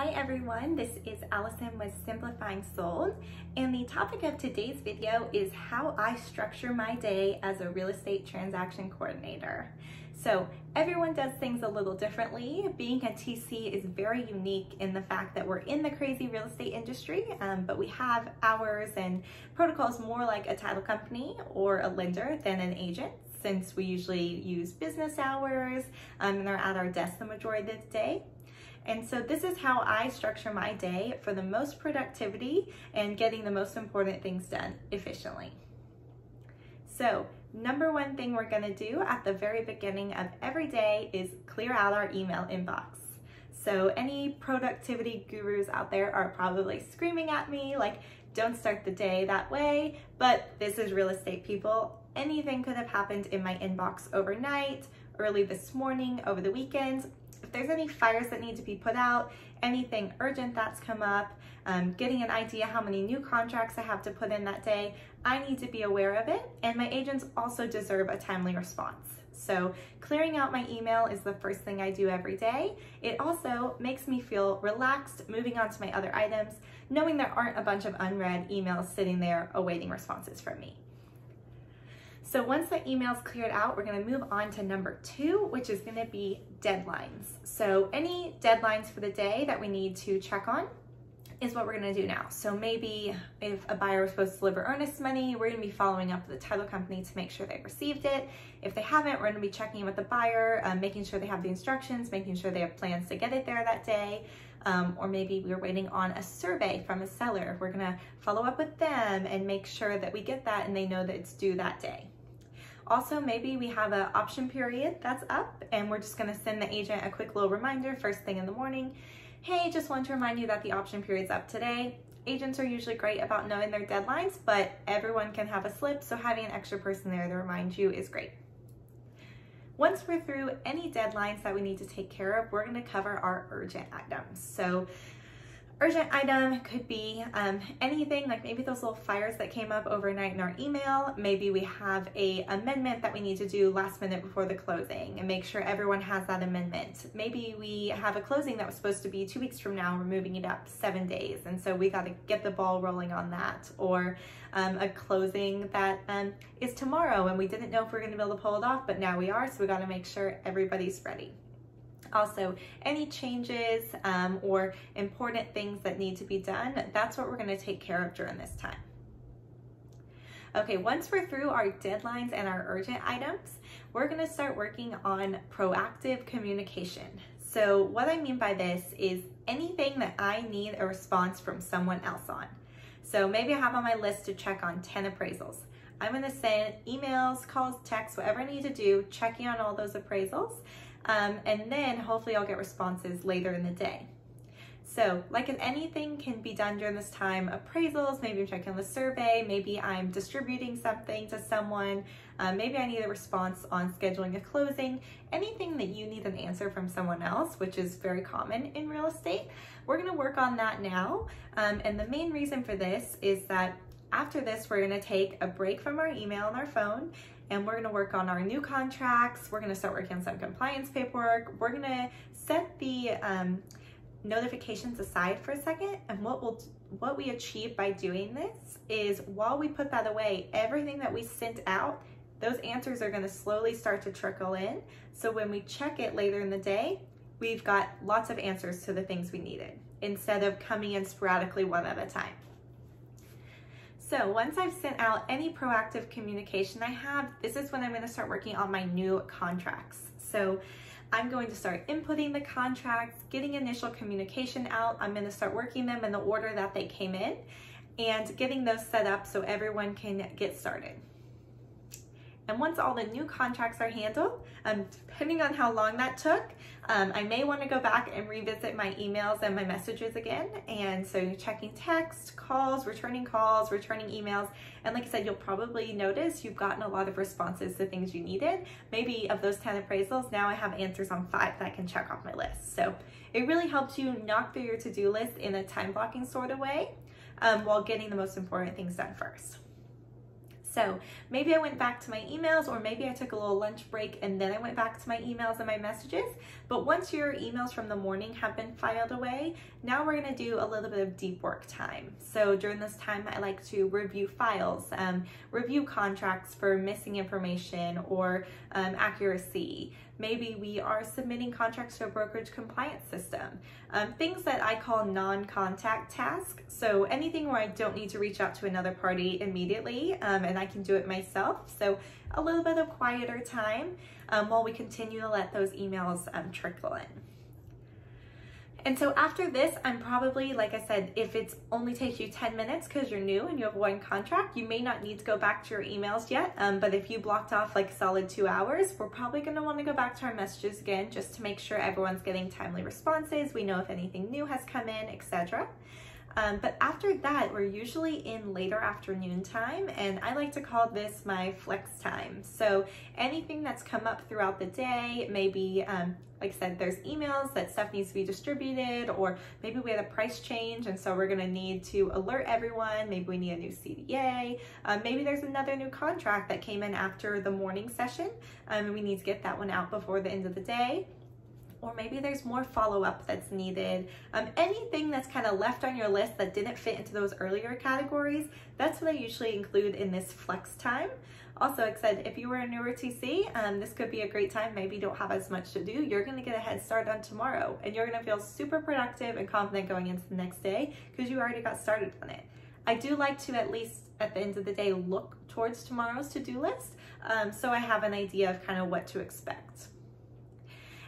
Hi everyone, this is Allison with Simplifying Sold, and the topic of today's video is how I structure my day as a real estate transaction coordinator. So everyone does things a little differently. Being a TC is very unique in the fact that we're in the crazy real estate industry, but we have hours and protocols more like a title company or a lender than an agent, since we usually use business hours and are at our desk the majority of the day. And so this is how I structure my day for the most productivity and getting the most important things done efficiently. So number one thing we're gonna do at the very beginning of every day is clear out our email inbox. So any productivity gurus out there are probably screaming at me like, don't start the day that way, but this is real estate, people. Anything could have happened in my inbox overnight, early this morning, over the weekend. If there's any fires that need to be put out, anything urgent that's come up, getting an idea how many new contracts I have to put in that day, I need to be aware of it, and my agents also deserve a timely response. So clearing out my email is the first thing I do every day. It also makes me feel relaxed moving on to my other items, knowing there aren't a bunch of unread emails sitting there awaiting responses from me. So once the email's cleared out, we're gonna move on to number 2, which is gonna be deadlines. So any deadlines for the day that we need to check on is what we're gonna do now. So maybe if a buyer was supposed to deliver earnest money, we're gonna be following up with the title company to make sure they received it. If they haven't, we're gonna be checking in with the buyer, making sure they have the instructions, making sure they have plans to get it there that day. Or maybe we're waiting on a survey from a seller. We're gonna follow up with them and make sure that we get that and they know that it's due that day. Also, maybe we have an option period that's up and we're just gonna send the agent a quick little reminder first thing in the morning. Hey, just want to remind you that the option period's up today. Agents are usually great about knowing their deadlines, but everyone can have a slip, so having an extra person there to remind you is great. Once we're through any deadlines that we need to take care of, we're gonna cover our urgent items. So urgent item could be anything, like maybe those little fires that came up overnight in our email. Maybe we have a amendment that we need to do last minute before the closing and make sure everyone has that amendment. Maybe we have a closing that was supposed to be 2 weeks from now, we're moving it up 7 days, and so we got to get the ball rolling on that. Or a closing that is tomorrow and we didn't know if we're going to be able to pull it off, but now we are, so we got to make sure everybody's ready. Also, any changes or important things that need to be done, that's what we're going to take care of during this time. Okay, once we're through our deadlines and our urgent items, we're going to start working on proactive communication. So what I mean by this is anything that I need a response from someone else on. So maybe I have on my list to check on 10 appraisals. I'm going to send emails, calls, texts, whatever I need to do, checking on all those appraisals. And then hopefully I'll get responses later in the day. So like if anything can be done during this time, appraisals, maybe I'm checking on the survey, maybe I'm distributing something to someone, maybe I need a response on scheduling a closing, anything that you need an answer from someone else, which is very common in real estate, we're gonna work on that now. And the main reason for this is that after this, we're gonna take a break from our email and our phone, and we're gonna work on our new contracts. We're gonna start working on some compliance paperwork. We're gonna set the notifications aside for a second, and what we achieve by doing this is while we put that away, everything that we sent out, those answers are gonna slowly start to trickle in. So when we check it later in the day, we've got lots of answers to the things we needed, instead of coming in sporadically one at a time. So once I've sent out any proactive communication I have, this is when I'm going to start working on my new contracts. So I'm going to start inputting the contracts, getting initial communication out. I'm going to start working them in the order that they came in and getting those set up so everyone can get started. And once all the new contracts are handled, depending on how long that took, I may want to go back and revisit my emails and my messages again. And so checking text, calls, returning emails. And like I said, you'll probably notice you've gotten a lot of responses to things you needed. Maybe of those 10 appraisals, now I have answers on 5 that I can check off my list. So it really helps you knock through your to-do list in a time blocking sort of way while getting the most important things done first. So maybe I went back to my emails, or maybe I took a little lunch break and then I went back to my emails and my messages. But once your emails from the morning have been filed away, now we're gonna do a little bit of deep work time. So during this time, I like to review files, review contracts for missing information or accuracy. Maybe we are submitting contracts to a brokerage compliance system. Things that I call non-contact tasks. So anything where I don't need to reach out to another party immediately, and I can do it myself. So a little bit of quieter time while we continue to let those emails trickle in. And so after this, I'm probably, like I said, if it only takes you 10 minutes because you're new and you have one contract, you may not need to go back to your emails yet. But if you blocked off like a solid 2 hours, we're probably going to want to go back to our messages again just to make sure everyone's getting timely responses. We know if anything new has come in, etc. But after that, we're usually in later afternoon time, and I like to call this my flex time. So anything that's come up throughout the day, maybe, like I said, there's emails that stuff needs to be distributed, or maybe we had a price change and so we're gonna need to alert everyone. Maybe we need a new CDA. Maybe there's another new contract that came in after the morning session, and we need to get that one out before the end of the day. Or maybe there's more follow-up that's needed. Anything that's kind of left on your list that didn't fit into those earlier categories, that's what I usually include in this flex time. Also, like I said, if you were a newer TC, this could be a great time. Maybe you don't have as much to do. You're gonna get a head start on tomorrow, and you're gonna feel super productive and confident going into the next day because you already got started on it. I do like to, at least at the end of the day, look towards tomorrow's to-do list, so I have an idea of kind of what to expect.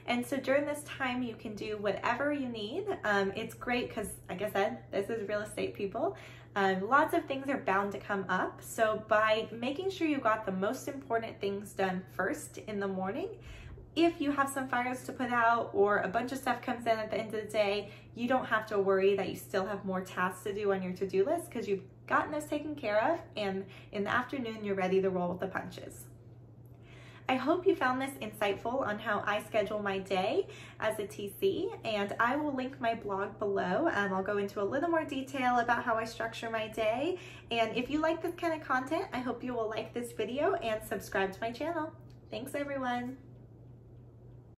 And so during this time, you can do whatever you need. It's great because, like I said, this is real estate people. Lots of things are bound to come up. So by making sure you got the most important things done first in the morning, if you have some fires to put out or a bunch of stuff comes in at the end of the day, you don't have to worry that you still have more tasks to do on your to-do list because you've gotten those taken care of, and in the afternoon, you're ready to roll with the punches. I hope you found this insightful on how I schedule my day as a TC, and I will link my blog below. I'll go into a little more detail about how I structure my day, and if you like this kind of content, I hope you will like this video and subscribe to my channel. Thanks everyone.